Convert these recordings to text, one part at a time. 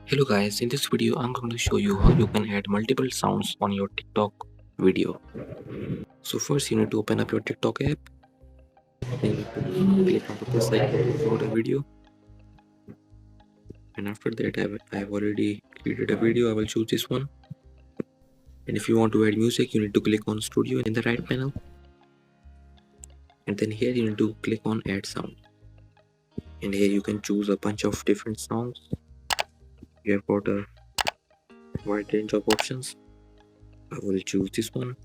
Hello guys, in this video I'm going to show you how you can add multiple sounds on your TikTok video. So first you need to open up your TikTok app, then you need to click on the plus icon to upload a video, and after that I have already created a video. I will choose this one, and if you want to add music you need to click on studio in the right panel, and then here you need to click on add sound, and here you can choose a bunch of different songs. You have got a wide range of options. I will choose this one,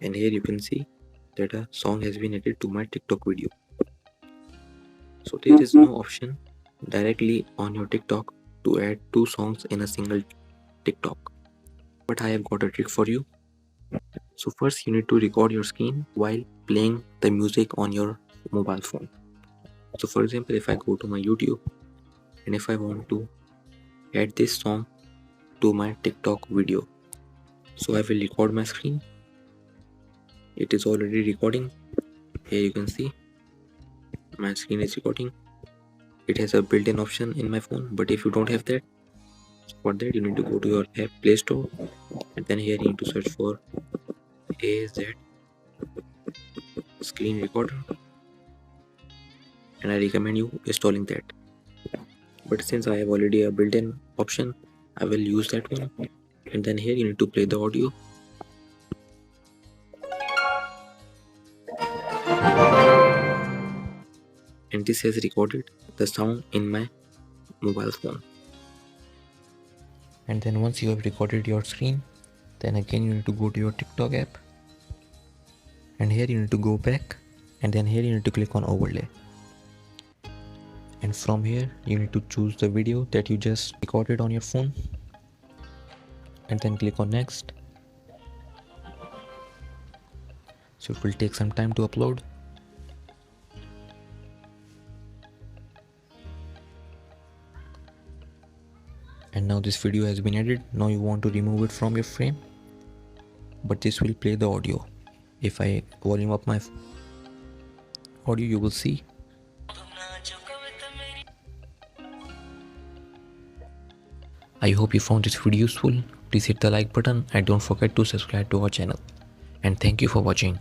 and here you can see that a song has been added to my TikTok video. So there is no option directly on your TikTok to add two songs in a single TikTok. But I have got a trick for you. So first you need to record your screen while playing the music on your mobile phone. So for example, if I go to my YouTube and if I want to add this song to my TikTok video, so I will record my screen. It is already recording. Here you can see my screen is recording. It has a built-in option in my phone, but if you don't have that, for that you need to go to your app Play Store, and then here you need to search for AZ screen recorder, and I recommend you installing that. But since I have already a built-in option, I will use that one. And then here you need to play the audio. And this has recorded the sound in my mobile phone. And then once you have recorded your screen, then again you need to go to your TikTok app, and here you need to go back, and then here you need to click on overlay, and from here you need to choose the video that you just recorded on your phone, and then click on next. So it will take some time to upload. And now this video has been edited. Now you want to remove it from your frame, but this will play the audio. If I volume up my audio, you will see. I hope you found this video useful. Please hit the like button and don't forget to subscribe to our channel. And thank you for watching.